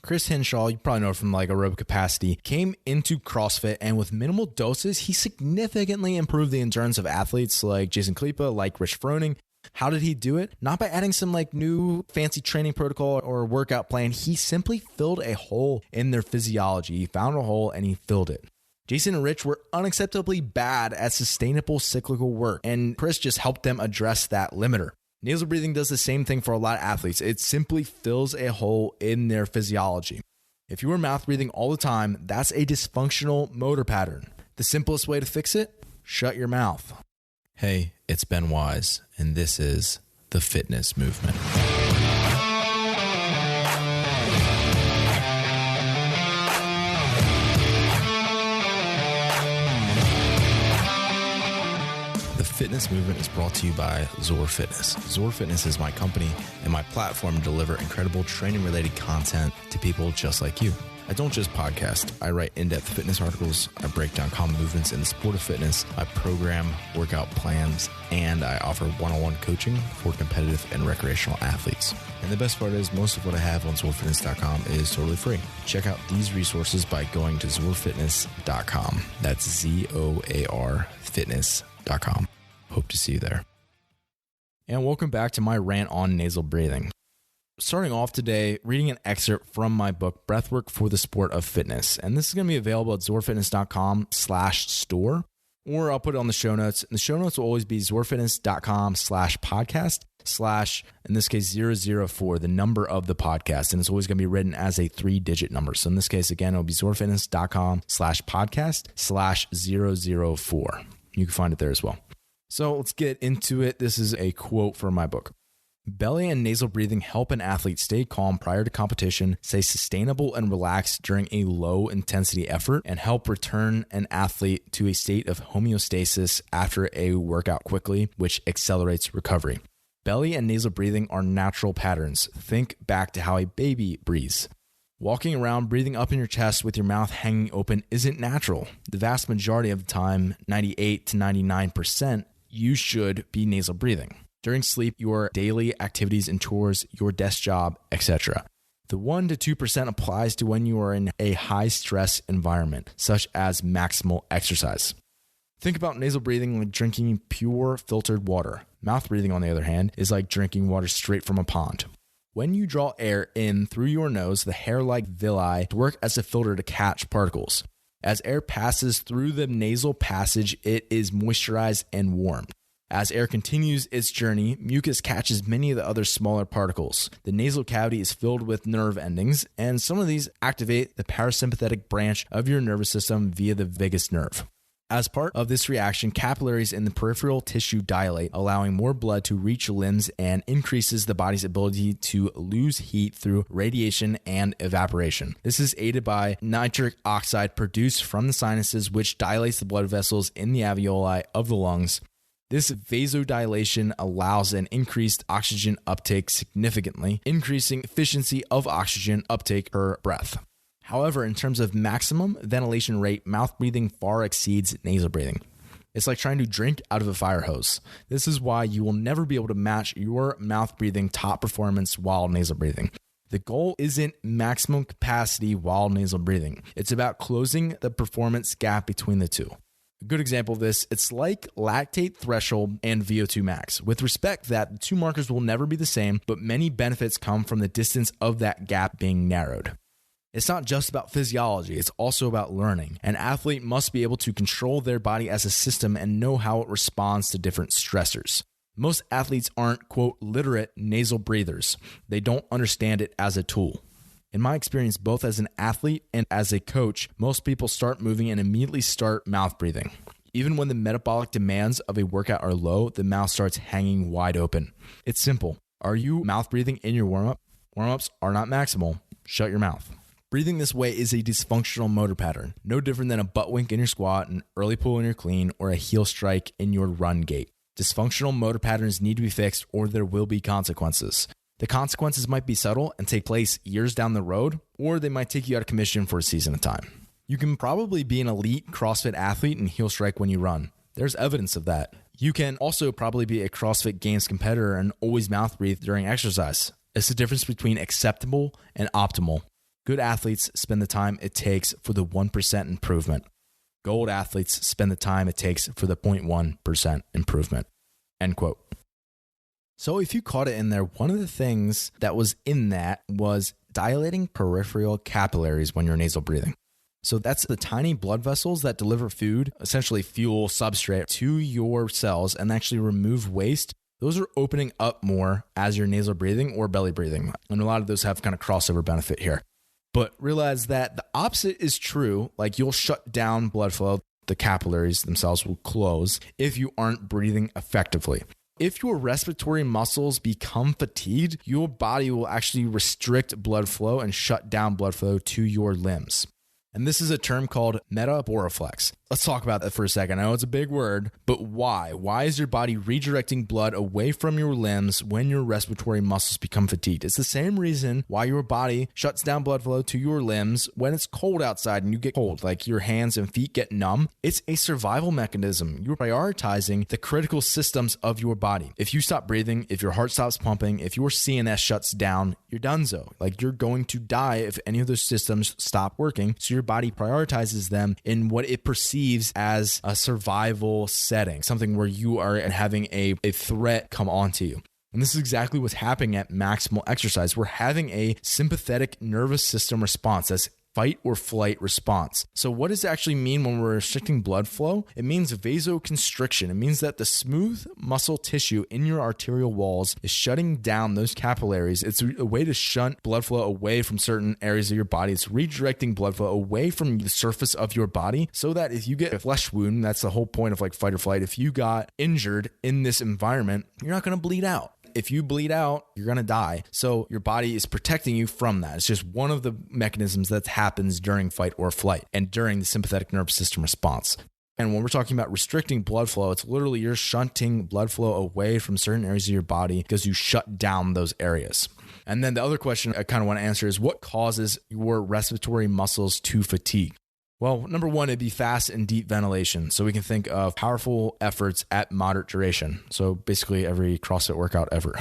Chris Henshaw, you probably know from like aerobic capacity, came into CrossFit, and with minimal doses, he significantly improved the endurance of athletes like Jason Khalipa, like Rich Froning. How did he do it? Not by adding some like new fancy training protocol or workout plan. He simply filled a hole in their physiology. He found a hole and he filled it. Jason and Rich were unacceptably bad at sustainable cyclical work, and Chris just helped them address that limiter. Nasal breathing does the same thing for a lot of athletes. It simply fills a hole in their physiology. If you are mouth breathing all the time, that's a dysfunctional motor pattern. The simplest way to fix it? Shut your mouth. Hey, it's Ben Wise, and this is The Fitness Movement. The Fitness Movement is brought to you by Zor Fitness. Zor Fitness is my company and my platform to deliver incredible training-related content to people just like you. I don't just podcast. I write in-depth fitness articles. I break down common movements in the sport of fitness. I program workout plans, and I offer one-on-one coaching for competitive and recreational athletes. And the best part is most of what I have on zorfitness.com is totally free. Check out these resources by going to zorfitness.com. That's ZOAR fitness.com. Hope to see you there. And welcome back to my rant on nasal breathing. Starting off today, reading an excerpt from my book, Breathwork for the Sport of Fitness. And this is going to be available at zorfitness.com/store, or I'll put it on the show notes. And the show notes will always be zorfitness.com/podcast/ in this case 004, the number of the podcast. And it's always going to be written as a 3-digit number. So in this case, again, it'll be zorfitness.com/podcast/004. You can find it there as well. So let's get into it. This is a quote from my book. Belly and nasal breathing help an athlete stay calm prior to competition, stay sustainable and relaxed during a low intensity effort, and help return an athlete to a state of homeostasis after a workout quickly, which accelerates recovery. Belly and nasal breathing are natural patterns. Think back to how a baby breathes. Walking around breathing up in your chest with your mouth hanging open isn't natural. The vast majority of the time, 98 to 99%, you should be nasal breathing. During sleep, your daily activities and chores, your desk job, etc. The 1 to 2% applies to when you are in a high-stress environment, such as maximal exercise. Think about nasal breathing like drinking pure filtered water. Mouth breathing, on the other hand, is like drinking water straight from a pond. When you draw air in through your nose, the hair-like villi work as a filter to catch particles. As air passes through the nasal passage, it is moisturized and warmed. As air continues its journey, mucus catches many of the other smaller particles. The nasal cavity is filled with nerve endings, and some of these activate the parasympathetic branch of your nervous system via the vagus nerve. As part of this reaction, capillaries in the peripheral tissue dilate, allowing more blood to reach limbs and increases the body's ability to lose heat through radiation and evaporation. This is aided by nitric oxide produced from the sinuses, which dilates the blood vessels in the alveoli of the lungs. This vasodilation allows an increased oxygen uptake significantly, increasing efficiency of oxygen uptake per breath. However, in terms of maximum ventilation rate, mouth breathing far exceeds nasal breathing. It's like trying to drink out of a fire hose. This is why you will never be able to match your mouth breathing top performance while nasal breathing. The goal isn't maximum capacity while nasal breathing. It's about closing the performance gap between the two. A good example of this, it's like lactate threshold and VO2 max. With respect that the two markers will never be the same, but many benefits come from the distance of that gap being narrowed. It's not just about physiology, it's also about learning. An athlete must be able to control their body as a system and know how it responds to different stressors. Most athletes aren't, quote, literate nasal breathers. They don't understand it as a tool. In my experience, both as an athlete and as a coach, most people start moving and immediately start mouth breathing. Even when the metabolic demands of a workout are low, the mouth starts hanging wide open. It's simple. Are you mouth breathing in your warm-up? Warm-ups are not maximal. Shut your mouth. Breathing this way is a dysfunctional motor pattern, no different than a butt wink in your squat, an early pull in your clean, or a heel strike in your run gait. Dysfunctional motor patterns need to be fixed or there will be consequences. The consequences might be subtle and take place years down the road, or they might take you out of commission for a season at a time. You can probably be an elite CrossFit athlete and heel strike when you run. There's evidence of that. You can also probably be a CrossFit Games competitor and always mouth breathe during exercise. It's the difference between acceptable and optimal. Good athletes spend the time it takes for the 1% improvement. Gold athletes spend the time it takes for the 0.1% improvement. End quote. So if you caught it in there, one of the things that was in that was dilating peripheral capillaries when you're nasal breathing. So that's the tiny blood vessels that deliver food, essentially fuel, substrate to your cells and actually remove waste. Those are opening up more as you're nasal breathing or belly breathing. And a lot of those have kind of crossover benefit here. But realize that the opposite is true. Like you'll shut down blood flow. The capillaries themselves will close if you aren't breathing effectively. If your respiratory muscles become fatigued, your body will actually restrict blood flow and shut down blood flow to your limbs. And this is a term called metaboroflex. Let's talk about that for a second. I know it's a big word, but why? Why is your body redirecting blood away from your limbs when your respiratory muscles become fatigued? It's the same reason why your body shuts down blood flow to your limbs when it's cold outside and you get cold, like your hands and feet get numb. It's a survival mechanism. You're prioritizing the critical systems of your body. If you stop breathing, if your heart stops pumping, if your CNS shuts down, you're donezo. Like you're going to die if any of those systems stop working. So your body prioritizes them in what it perceives as a survival setting, something where you are having a threat come onto you. And this is exactly what's happening at maximal exercise. We're having a sympathetic nervous system response. That's fight or flight response. So what does it actually mean when we're restricting blood flow? It means vasoconstriction. It means that the smooth muscle tissue in your arterial walls is shutting down those capillaries. It's a way to shunt blood flow away from certain areas of your body. It's redirecting blood flow away from the surface of your body so that if you get a flesh wound, that's the whole point of like fight or flight. If you got injured in this environment, you're not going to bleed out. If you bleed out, you're going to die. So your body is protecting you from that. It's just one of the mechanisms that happens during fight or flight and during the sympathetic nervous system response. And when we're talking about restricting blood flow, it's literally you're shunting blood flow away from certain areas of your body because you shut down those areas. And then the other question I kind of want to answer is what causes your respiratory muscles to fatigue? Well, number one, it'd be fast and deep ventilation. So we can think of powerful efforts at moderate duration. So basically every CrossFit workout ever.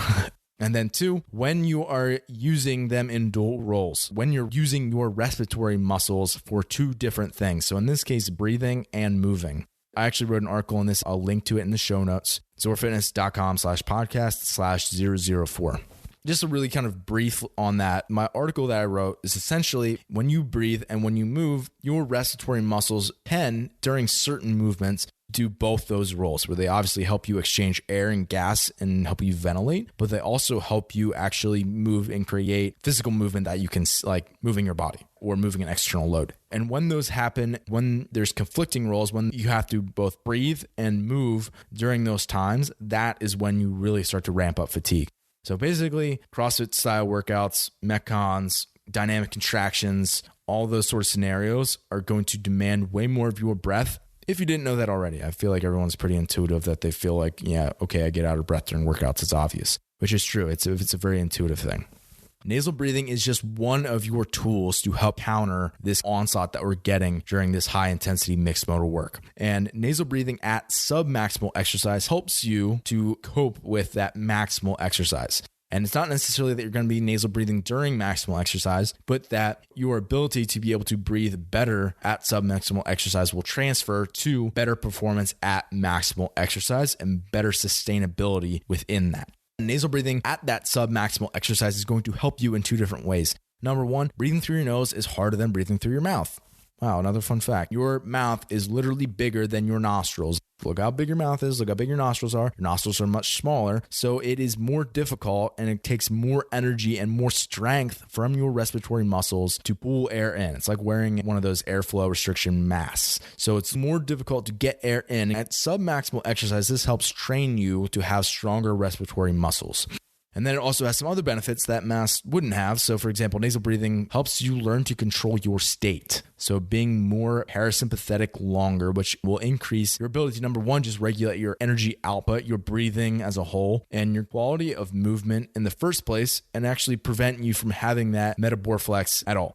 And then two, when you are using them in dual roles, when you're using your respiratory muscles for two different things. So in this case, breathing and moving. I actually wrote an article on this. I'll link to it in the show notes. zorfitness.com/podcast/004. Just a really kind of brief on that. My article that I wrote is essentially when you breathe and when you move, your respiratory muscles can, during certain movements, do both those roles where they obviously help you exchange air and gas and help you ventilate, but they also help you actually move and create physical movement that you can like moving your body or moving an external load. And when those happen, when there's conflicting roles, when you have to both breathe and move during those times, that is when you really start to ramp up fatigue. So basically, CrossFit style workouts, Metcons, dynamic contractions, all those sort of scenarios are going to demand way more of your breath. If you didn't know that already, I feel like everyone's pretty intuitive that they feel like, yeah, okay, I get out of breath during workouts. It's obvious, which is true. It's a very intuitive thing. Nasal breathing is just one of your tools to help counter this onslaught that we're getting during this high intensity mixed modal work. And nasal breathing at submaximal exercise helps you to cope with that maximal exercise. And it's not necessarily that you're going to be nasal breathing during maximal exercise, but that your ability to be able to breathe better at submaximal exercise will transfer to better performance at maximal exercise and better sustainability within that. Nasal breathing at that submaximal exercise is going to help you in two different ways. Number one, breathing through your nose is harder than breathing through your mouth. Wow, another fun fact. Your mouth is literally bigger than your nostrils. Look how big your mouth is. Look how big your nostrils are. Your nostrils are much smaller. So it is more difficult and it takes more energy and more strength from your respiratory muscles to pull air in. It's like wearing one of those airflow restriction masks. So it's more difficult to get air in. At submaximal exercise, this helps train you to have stronger respiratory muscles. And then it also has some other benefits that masks wouldn't have. So for example, nasal breathing helps you learn to control your state. So being more parasympathetic longer, which will increase your ability to, number one, just regulate your energy output, your breathing as a whole, and your quality of movement in the first place, and actually prevent you from having that metaboroflex at all.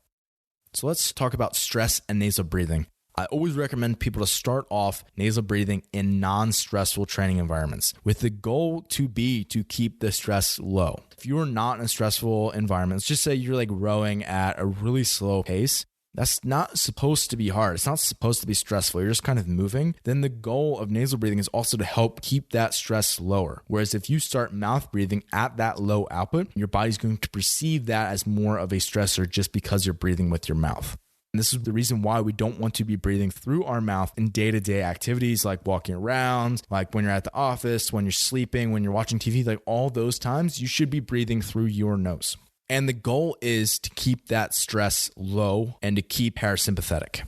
So let's talk about stress and nasal breathing. I always recommend people to start off nasal breathing in non-stressful training environments with the goal to be to keep the stress low. If you're not in a stressful environment, let's just say you're like rowing at a really slow pace, that's not supposed to be hard. It's not supposed to be stressful. You're just kind of moving. Then the goal of nasal breathing is also to help keep that stress lower. Whereas if you start mouth breathing at that low output, your body's going to perceive that as more of a stressor just because you're breathing with your mouth. And this is the reason why we don't want to be breathing through our mouth in day-to-day activities like walking around, like when you're at the office, when you're sleeping, when you're watching TV, like all those times, you should be breathing through your nose. And the goal is to keep that stress low and to keep parasympathetic.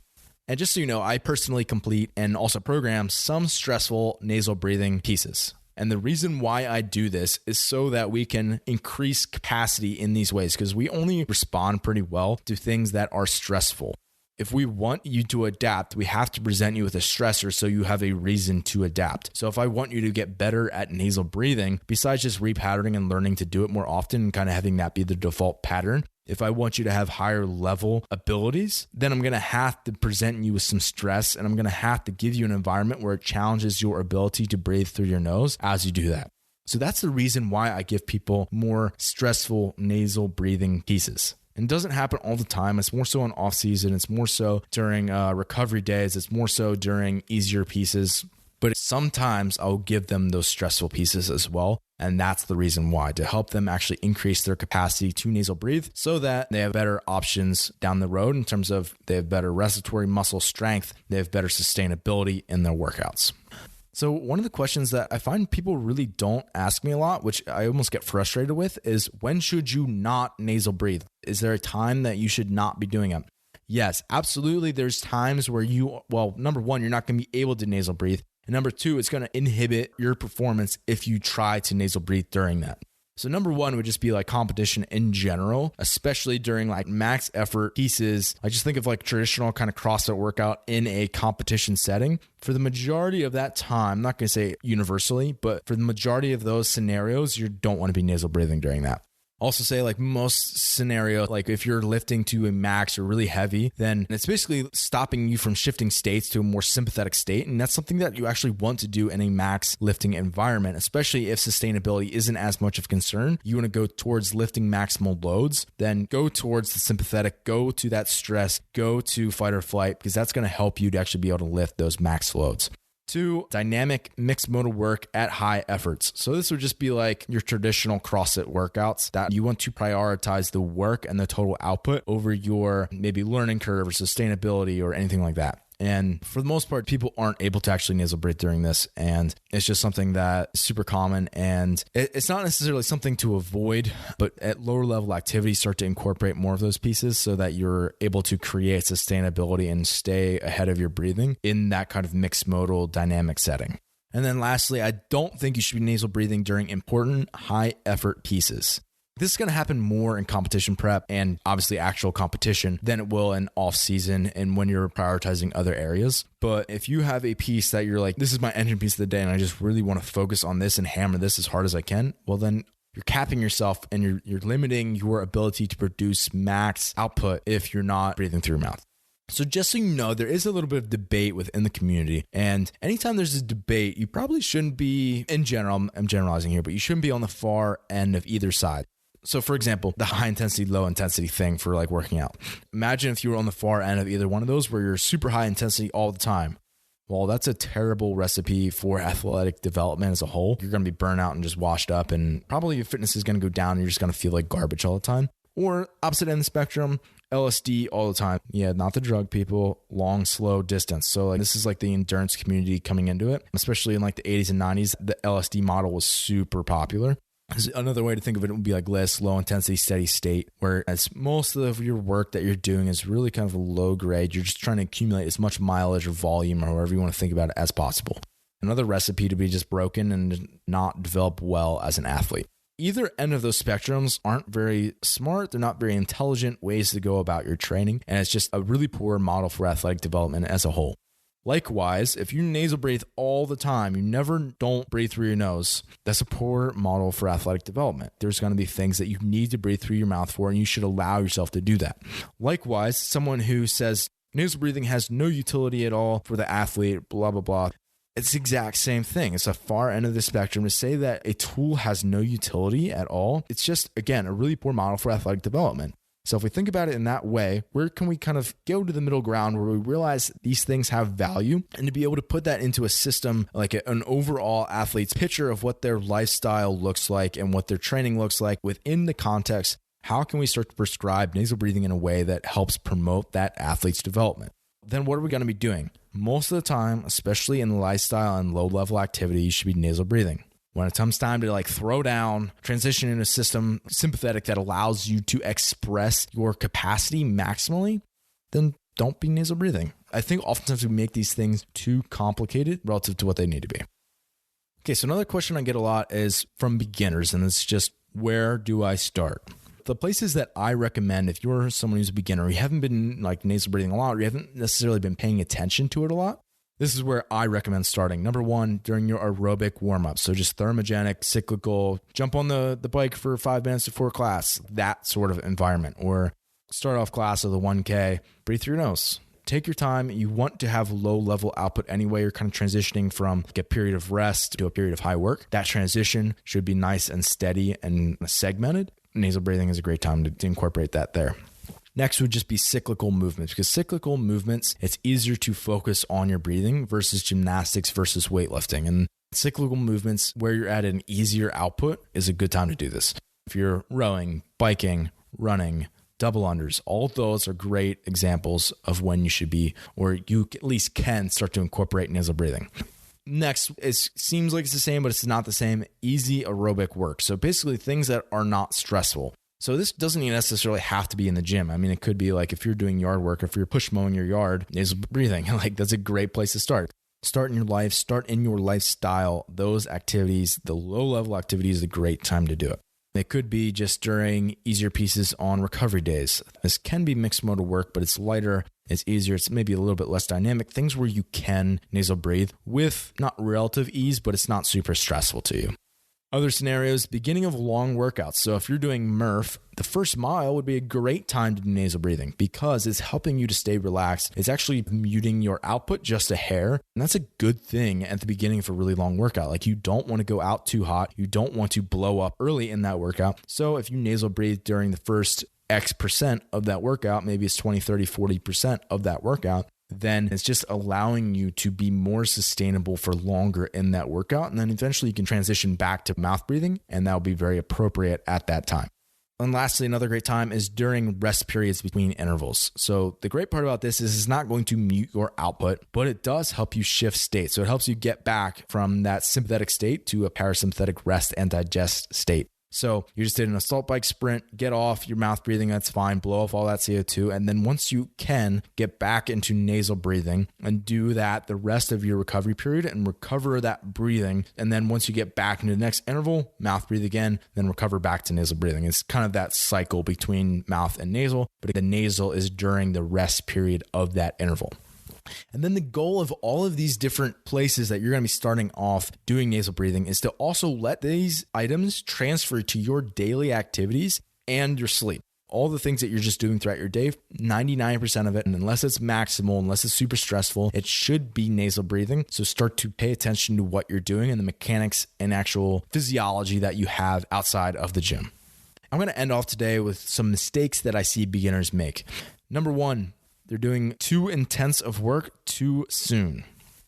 And just so you know, I personally complete and also program some stressful nasal breathing pieces. And the reason why I do this is so that we can increase capacity in these ways, because we only respond pretty well to things that are stressful. If we want you to adapt, we have to present you with a stressor so you have a reason to adapt. So if I want you to get better at nasal breathing, besides just repatterning and learning to do it more often and kind of having that be the default pattern, if I want you to have higher level abilities, then I'm going to have to present you with some stress, and I'm going to have to give you an environment where it challenges your ability to breathe through your nose as you do that. So that's the reason why I give people more stressful nasal breathing pieces. And it doesn't happen all the time. It's more so in off season. It's more so during recovery days. It's more so during easier pieces. But sometimes I'll give them those stressful pieces as well. And that's the reason why, to help them actually increase their capacity to nasal breathe so that they have better options down the road in terms of they have better respiratory muscle strength, they have better sustainability in their workouts. So one of the questions that I find people really don't ask me a lot, which I almost get frustrated with, is when should you not nasal breathe? Is there a time that you should not be doing it? Yes, absolutely. There's times where number one, you're not going to be able to nasal breathe. And number two, it's going to inhibit your performance if you try to nasal breathe during that. So number one would just be like competition in general, especially during like max effort pieces. I just think of like traditional kind of CrossFit workout in a competition setting. For the majority of that time, I'm not going to say universally, but for the majority of those scenarios, you don't want to be nasal breathing during that. Also say like most scenario, like if you're lifting to a max or really heavy, then it's basically stopping you from shifting states to a more sympathetic state. And that's something that you actually want to do in a max lifting environment, especially if sustainability isn't as much of a concern. You want to go towards lifting maximal loads, then go towards the sympathetic, go to that stress, go to fight or flight, because that's going to help you to actually be able to lift those max loads. 2, dynamic mixed modal work at high efforts. So this would just be like your traditional CrossFit workouts that you want to prioritize the work and the total output over your maybe learning curve or sustainability or anything like that. And for the most part, people aren't able to actually nasal breathe during this. And it's just something that is super common. And it's not necessarily something to avoid, but at lower level activities, start to incorporate more of those pieces so that you're able to create sustainability and stay ahead of your breathing in that kind of mixed modal dynamic setting. And then lastly, I don't think you should be nasal breathing during important high effort pieces. This is going to happen more in competition prep and obviously actual competition than it will in off season and when you're prioritizing other areas. But if you have a piece that you're like, this is my engine piece of the day and I just really want to focus on this and hammer this as hard as I can, well then you're capping yourself and you're limiting your ability to produce max output if you're not breathing through your mouth. So just so you know, there is a little bit of debate within the community. And anytime there's a debate, you probably shouldn't be, in general, I'm generalizing here, but you shouldn't be on the far end of either side. So for example, the high intensity, low intensity thing for like working out. Imagine if you were on the far end of either one of those where you're super high intensity all the time. Well, that's a terrible recipe for athletic development as a whole. You're going to be burnt out and just washed up, and probably your fitness is going to go down and you're just going to feel like garbage all the time. Or opposite end of the spectrum, LSD all the time. Yeah, not the drug people, long, slow distance. So like this is like the endurance community coming into it, especially in like the 80s and 90s. The LSD model was super popular. Another way to think of it would be like less low intensity, steady state, whereas most of your work that you're doing is really kind of a low grade. You're just trying to accumulate as much mileage or volume or however you want to think about it as possible. Another recipe to be just broken and not develop well as an athlete. Either end of those spectrums aren't very smart. They're not very intelligent ways to go about your training. And it's just a really poor model for athletic development as a whole. Likewise, if you nasal breathe all the time, you never don't breathe through your nose, that's a poor model for athletic development. There's going to be things that you need to breathe through your mouth for, and you should allow yourself to do that. Likewise, someone who says, Nasal breathing has no utility at all for the athlete, blah, blah, blah. It's the exact same thing. It's a far end of the spectrum to say that a tool has no utility at all. It's just, again, a really poor model for athletic development. So if we think about it in that way, where can we kind of go to the middle ground where we realize these things have value, and to be able to put that into a system, like an overall athlete's picture of what their lifestyle looks like and what their training looks like within the context, how can we start to prescribe nasal breathing in a way that helps promote that athlete's development? Then what are we going to be doing? Most of the time, especially in lifestyle and low-level activity, you should be nasal breathing. When it comes time to throw down, transition in a system sympathetic that allows you to express your capacity maximally, then don't be nasal breathing. I think oftentimes we make these things too complicated relative to what they need to be. Okay, so another question I get a lot is from beginners, and it's just, where do I start? The places that I recommend, if you're someone who's a beginner, you haven't been nasal breathing a lot, or you haven't necessarily been paying attention to it a lot, this is where I recommend starting. Number one, during your aerobic warm-up. So just thermogenic, cyclical, jump on the bike for 5 minutes before class, that sort of environment. Or start off class with a 1K, breathe through your nose. Take your time. You want to have low-level output anyway. You're kind of transitioning from a period of rest to a period of high work. That transition should be nice and steady and segmented. Nasal breathing is a great time to incorporate that there. Next would just be cyclical movements, because cyclical movements, it's easier to focus on your breathing versus gymnastics versus weightlifting. And cyclical movements where you're at an easier output is a good time to do this. If you're rowing, biking, running, double unders, all of those are great examples of when you should be, or you at least can start to incorporate nasal breathing. Next, it seems like it's the same, but it's not the same. Easy aerobic work. So basically things that are not stressful. So this doesn't even necessarily have to be in the gym. I mean, it could be if you're doing yard work, if you're push mowing your yard, nasal breathing, that's a great place to start. Start in your life, start in your lifestyle. Those activities, the low-level activities, is a great time to do it. It could be just during easier pieces on recovery days. This can be mixed motor work, but it's lighter, it's easier, it's maybe a little bit less dynamic. Things where you can nasal breathe with not relative ease, but it's not super stressful to you. Other scenarios, beginning of long workouts. So if you're doing Murph, the first mile would be a great time to do nasal breathing because it's helping you to stay relaxed. It's actually muting your output just a hair. And that's a good thing at the beginning of a really long workout. You don't want to go out too hot. You don't want to blow up early in that workout. So if you nasal breathe during the first X percent of that workout, maybe it's 20, 30, 40% of that workout, then it's just allowing you to be more sustainable for longer in that workout. And then eventually you can transition back to mouth breathing, and that'll be very appropriate at that time. And lastly, another great time is during rest periods between intervals. So the great part about this is it's not going to mute your output, but it does help you shift state. So it helps you get back from that sympathetic state to a parasympathetic rest and digest state. So you just did an assault bike sprint, get off your mouth breathing, that's fine, blow off all that CO2. And then once you can, get back into nasal breathing and do that the rest of your recovery period and recover that breathing. And then once you get back into the next interval, mouth breathe again, then recover back to nasal breathing. It's kind of that cycle between mouth and nasal, but the nasal is during the rest period of that interval. And then the goal of all of these different places that you're going to be starting off doing nasal breathing is to also let these items transfer to your daily activities and your sleep. All the things that you're just doing throughout your day, 99% of it, and unless it's maximal, unless it's super stressful, it should be nasal breathing. So start to pay attention to what you're doing and the mechanics and actual physiology that you have outside of the gym. I'm going to end off today with some mistakes that I see beginners make. Number one, they're doing too intense of work too soon.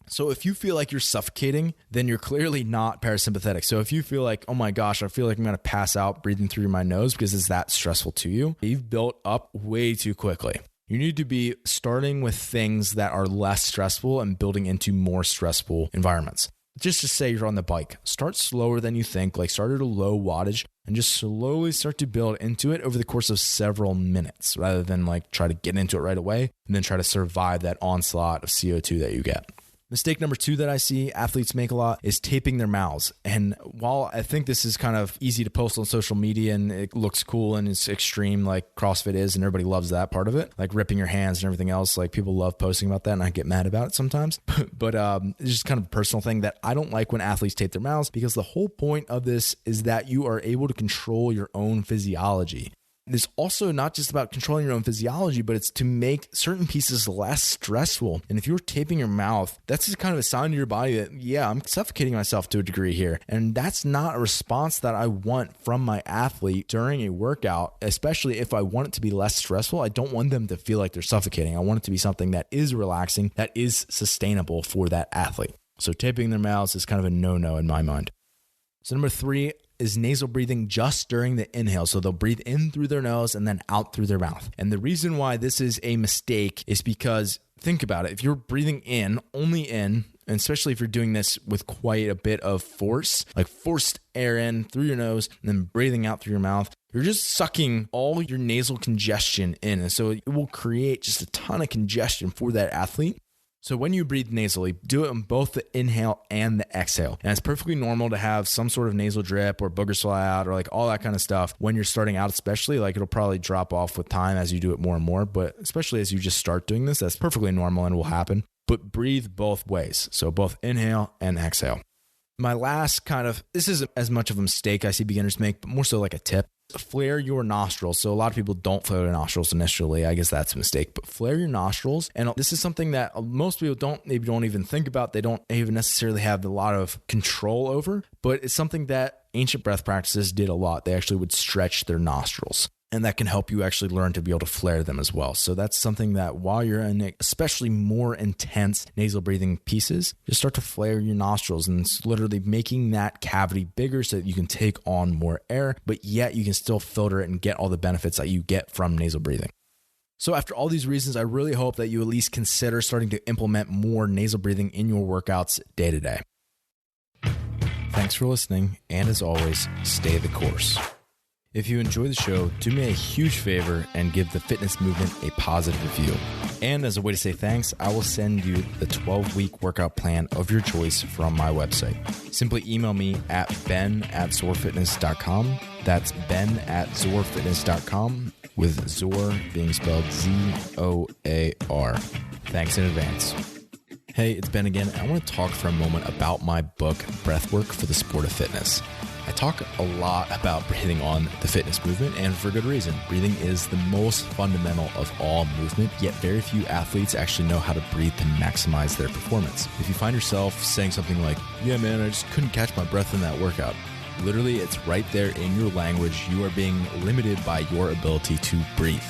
So if you feel like you're suffocating, then you're clearly not parasympathetic. So if you feel like, oh my gosh, I feel like I'm going to pass out breathing through my nose because it's that stressful to you, you've built up way too quickly. You need to be starting with things that are less stressful and building into more stressful environments. Just to say you're on the bike, start slower than you think, start at a low wattage and just slowly start to build into it over the course of several minutes rather than try to get into it right away and then try to survive that onslaught of CO2 that you get. Mistake number two that I see athletes make a lot is taping their mouths. And while I think this is kind of easy to post on social media and it looks cool and it's extreme like CrossFit is and everybody loves that part of it, like ripping your hands and everything else, people love posting about that and I get mad about it sometimes. But it's just kind of a personal thing that I don't like when athletes tape their mouths because the whole point of this is that you are able to control your own physiology. it's also not just about controlling your own physiology, but it's to make certain pieces less stressful. And if you're taping your mouth, that's just kind of a sign to your body that, yeah, I'm suffocating myself to a degree here. And that's not a response that I want from my athlete during a workout, especially if I want it to be less stressful. I don't want them to feel like they're suffocating. I want it to be something that is relaxing, that is sustainable for that athlete. So taping their mouths is kind of a no-no in my mind. So number 3 is nasal breathing just during the inhale. So they'll breathe in through their nose and then out through their mouth. And the reason why this is a mistake is because, think about it, if you're breathing in, only in, and especially if you're doing this with quite a bit of force, like forced air in through your nose and then breathing out through your mouth, you're just sucking all your nasal congestion in. And so it will create just a ton of congestion for that athlete. So when you breathe nasally, do it on both the inhale and the exhale. And it's perfectly normal to have some sort of nasal drip or boogers fly out or like all that kind of stuff when you're starting out, especially. Like it'll probably drop off with time as you do it more and more. But especially as you just start doing this, that's perfectly normal and will happen. But breathe both ways. So both inhale and exhale. My last this isn't as much of a mistake I see beginners make, but more so like a tip. Flare your nostrils. So a lot of people don't flare their nostrils initially. I guess that's a mistake, but flare your nostrils. And this is something that most people don't even think about. They don't even necessarily have a lot of control over, but it's something that ancient breath practices did a lot. They actually would stretch their nostrils. And that can help you actually learn to be able to flare them as well. So that's something that while you're in especially more intense nasal breathing pieces, just start to flare your nostrils, and it's literally making that cavity bigger so that you can take on more air, but yet you can still filter it and get all the benefits that you get from nasal breathing. So after all these reasons, I really hope that you at least consider starting to implement more nasal breathing in your workouts day to day. Thanks for listening, and as always, stay the course. If you enjoy the show, do me a huge favor and give the fitness movement a positive review. And as a way to say thanks, I will send you the 12-week workout plan of your choice from my website. Simply email me at ben@zorfitness.com. That's ben@zorfitness.com, with Zor being spelled Z-O-A-R. Thanks in advance. Hey, it's Ben again. I want to talk for a moment about my book, Breathwork for the Sport of Fitness. I talk a lot about breathing on the fitness movement, and for good reason. Breathing is the most fundamental of all movement, yet very few athletes actually know how to breathe to maximize their performance. If you find yourself saying something like, yeah, man, I just couldn't catch my breath in that workout, literally, it's right there in your language. You are being limited by your ability to breathe.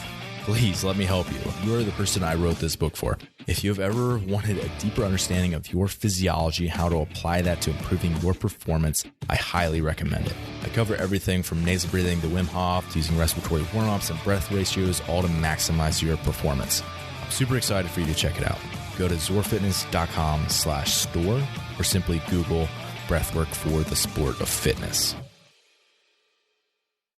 Please let me help you. You are the person I wrote this book for. If you have ever wanted a deeper understanding of your physiology, how to apply that to improving your performance, I highly recommend it. I cover everything from nasal breathing to Wim Hof to using respiratory warm-ups and breath ratios, all to maximize your performance. I'm super excited for you to check it out. Go to zorfitness.com/store or simply Google Breathwork for the Sport of Fitness.